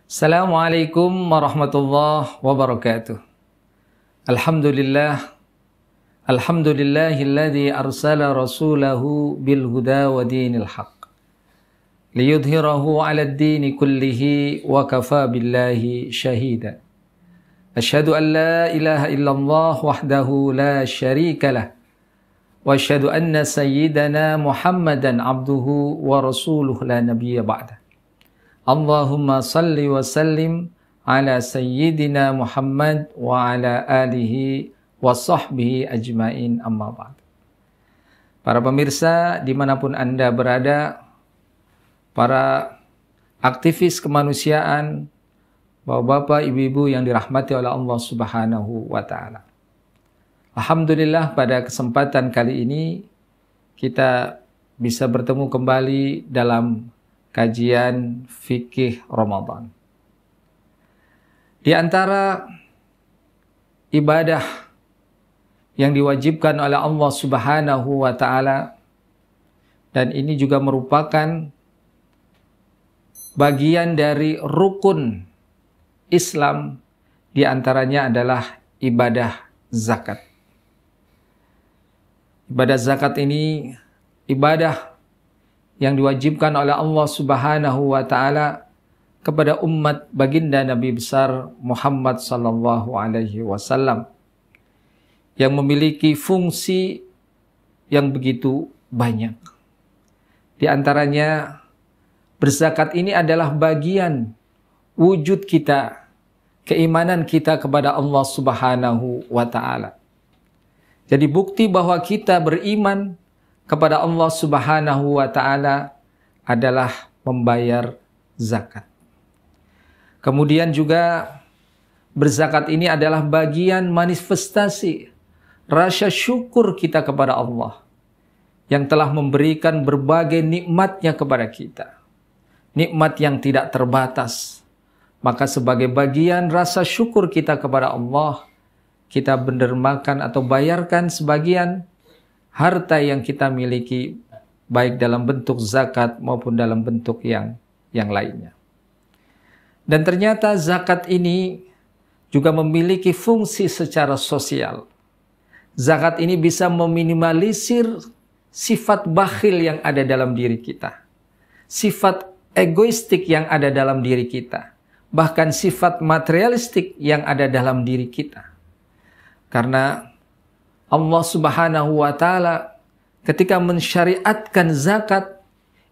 Assalamualaikum warahmatullahi wabarakatuh. Alhamdulillah. Alhamdulillahilladzi arsala rasulahu bil huda wa dinil haq liyudhhirahu 'alad dini kullihi wa kafa billahi shahida. Asyhadu an la ilaha illallah wahdahu la syarika lah wa asyhadu anna sayyidana Muhammadan abduhu wa rasuluhu la nabiyya ba'da. Allahumma salli wa sallim ala sayyidina Muhammad wa ala alihi wa sahbihi ajmain, amma ba'd. Para pemirsa dimanapun Anda berada, para aktivis kemanusiaan, bapak-bapak, ibu-ibu yang dirahmati oleh Allah Subhanahu wa ta'ala. Alhamdulillah pada kesempatan kali ini kita bisa bertemu kembali dalam kajian fikih Ramadan. Di antara ibadah yang diwajibkan oleh Allah Subhanahu wa ta'ala, dan ini juga merupakan bagian dari rukun Islam, di antaranya adalah ibadah zakat. Ibadah zakat ini ibadah yang diwajibkan oleh Allah Subhanahu wa ta'ala kepada umat baginda Nabi besar Muhammad sallallahu alaihi wasallam, yang memiliki fungsi yang begitu banyak. Di antaranya, berzakat ini adalah bagian wujud kita, keimanan kita kepada Allah Subhanahu wa ta'ala. Jadi bukti bahwa kita beriman kepada Allah Subhanahu wa ta'ala adalah membayar zakat. Kemudian juga berzakat ini adalah bagian manifestasi rasa syukur kita kepada Allah yang telah memberikan berbagai nikmatnya kepada kita. Nikmat yang tidak terbatas. Maka sebagai bagian rasa syukur kita kepada Allah, kita mendermakan atau bayarkan sebagian harta yang kita miliki, baik dalam bentuk zakat maupun dalam bentuk yang lainnya. Dan ternyata zakat ini juga memiliki fungsi secara sosial. Zakat ini bisa meminimalisir sifat bakhil yang ada dalam diri kita, sifat egoistik yang ada dalam diri kita, bahkan sifat materialistik yang ada dalam diri kita. Karena Allah Subhanahu wa ta'ala ketika mensyariatkan zakat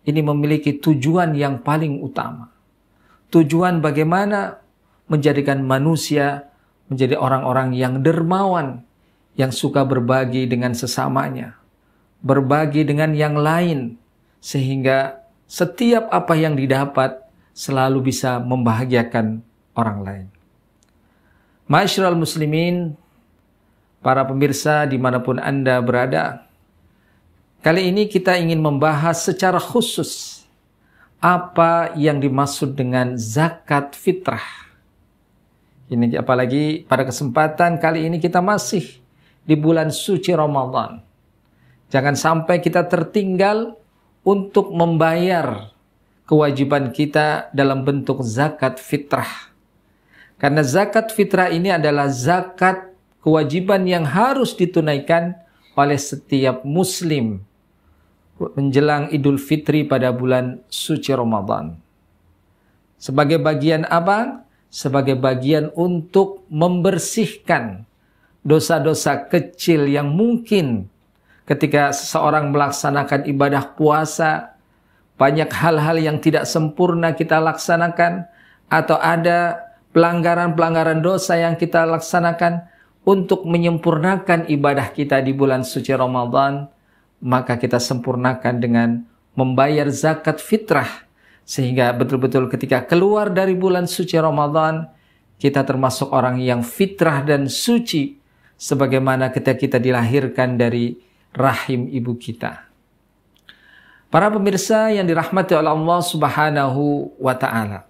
ini memiliki tujuan yang paling utama. Tujuan bagaimana menjadikan manusia menjadi orang-orang yang dermawan, yang suka berbagi dengan sesamanya, berbagi dengan yang lain, sehingga setiap apa yang didapat selalu bisa membahagiakan orang lain. Ma'asyiral muslimin, para pemirsa dimanapun Anda berada, kali ini kita ingin membahas secara khusus apa yang dimaksud dengan zakat fitrah. Ini apalagi pada kesempatan kali ini kita masih di bulan suci Ramadan. Jangan sampai kita tertinggal untuk membayar kewajiban kita dalam bentuk zakat fitrah. Karena zakat fitrah ini adalah zakat kewajiban yang harus ditunaikan oleh setiap muslim menjelang Idul Fitri pada bulan suci Ramadan. Sebagai bagian apa? Sebagai bagian untuk membersihkan dosa-dosa kecil yang mungkin ketika seseorang melaksanakan ibadah puasa, banyak hal-hal yang tidak sempurna kita laksanakan, atau ada pelanggaran-pelanggaran dosa yang kita laksanakan. Untuk menyempurnakan ibadah kita di bulan suci Ramadan, maka kita sempurnakan dengan membayar zakat fitrah. Sehingga betul-betul ketika keluar dari bulan suci Ramadan, kita termasuk orang yang fitrah dan suci, sebagaimana ketika kita dilahirkan dari rahim ibu kita. Para pemirsa yang dirahmati oleh Allah Subhanahu wa ta'ala,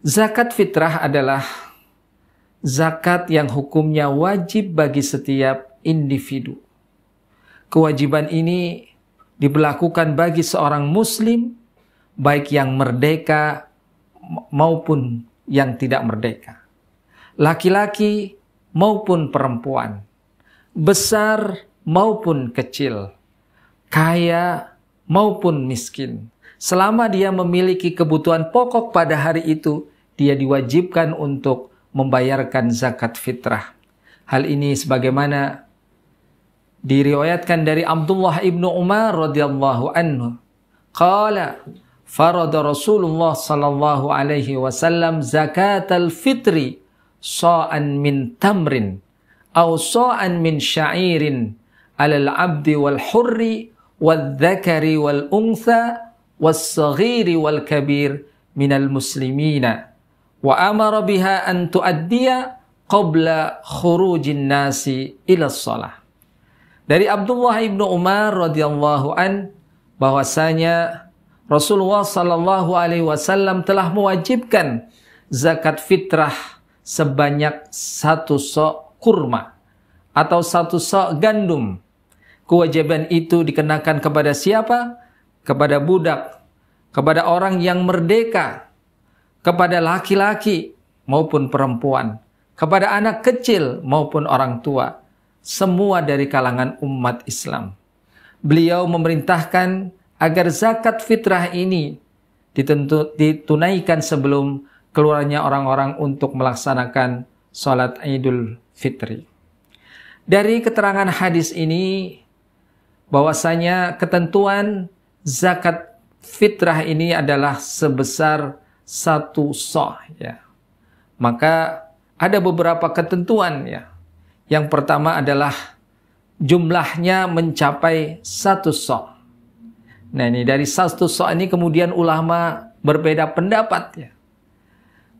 zakat fitrah adalah zakat yang hukumnya wajib bagi setiap individu. Kewajiban ini diberlakukan bagi seorang muslim, baik yang merdeka maupun yang tidak merdeka, laki-laki maupun perempuan, besar maupun kecil, kaya maupun miskin. Selama dia memiliki kebutuhan pokok pada hari itu, dia diwajibkan untuk membayarkan zakat fitrah. Hal ini sebagaimana diriwayatkan dari Abdullah ibnu Umar radhiyallahu anhu. Qala farada Rasulullah sallallahu alaihi wasallam zakatal fitri sa'an min tamrin aw sa'an min sya'irin 'alal 'abdi wal hurri wal dzakari wal untha was saghiri wal kabir minal muslimina wa amara biha an tuaddiya qabla khurujin nasi ila shalah. Dari Abdullah ibnu Umar radhiyallahu an bahwasanya Rasulullah sallallahu alaihi wasallam telah mewajibkan zakat fitrah sebanyak 1 sok kurma atau 1 sok gandum. Kewajiban itu dikenakan kepada siapa? Kepada budak, kepada orang yang merdeka, kepada laki-laki maupun perempuan, kepada anak kecil maupun orang tua, semua dari kalangan umat Islam. Beliau memerintahkan agar zakat fitrah ini ditunaikan sebelum keluarnya orang-orang untuk melaksanakan sholat Idul Fitri. Dari keterangan hadis ini, bahwasanya ketentuan zakat fitrah ini adalah sebesar 1 sok, ya. Maka ada beberapa ketentuan, ya. Yang pertama adalah jumlahnya mencapai 1 sok. Nah, ini dari 1 sok ini kemudian ulama berbeda pendapat, ya.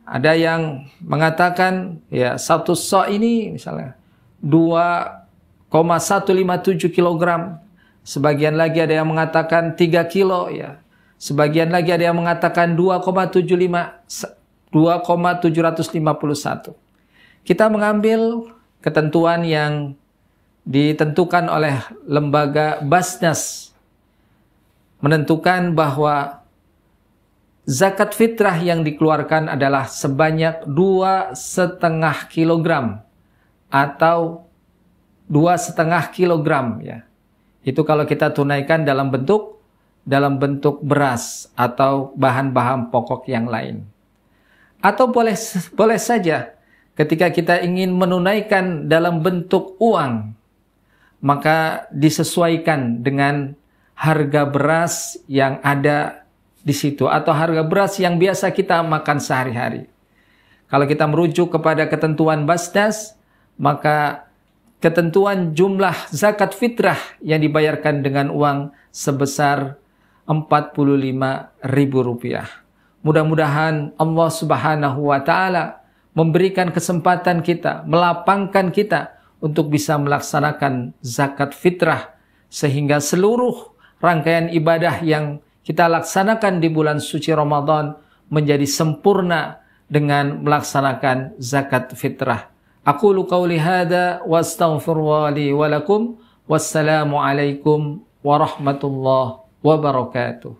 Ada yang mengatakan ya 1 sok ini misalnya 2,157 kilogram. Sebagian lagi ada yang mengatakan 3 kilo, ya. Sebagian lagi ada yang mengatakan 2,751. Kita mengambil ketentuan yang ditentukan oleh lembaga Basnas, menentukan bahwa zakat fitrah yang dikeluarkan adalah sebanyak 2,5 kilogram atau 2,5 kilogram, ya. Itu kalau kita tunaikan dalam bentuk beras atau bahan-bahan pokok yang lain. Atau boleh saja ketika kita ingin menunaikan dalam bentuk uang, maka disesuaikan dengan harga beras yang ada di situ atau harga beras yang biasa kita makan sehari-hari. Kalau kita merujuk kepada ketentuan Basnas, maka ketentuan jumlah zakat fitrah yang dibayarkan dengan uang sebesar Rp45.000. Mudah-mudahan Allah Subhanahu wa taala memberikan kesempatan kita, melapangkan kita untuk bisa melaksanakan zakat fitrah sehingga seluruh rangkaian ibadah yang kita laksanakan di bulan suci Ramadan menjadi sempurna dengan melaksanakan zakat fitrah. Aqulu qawli hadza wa astaghfirullah li wa lakum. Wassalamu alaikum warahmatullahi wabarakatuh.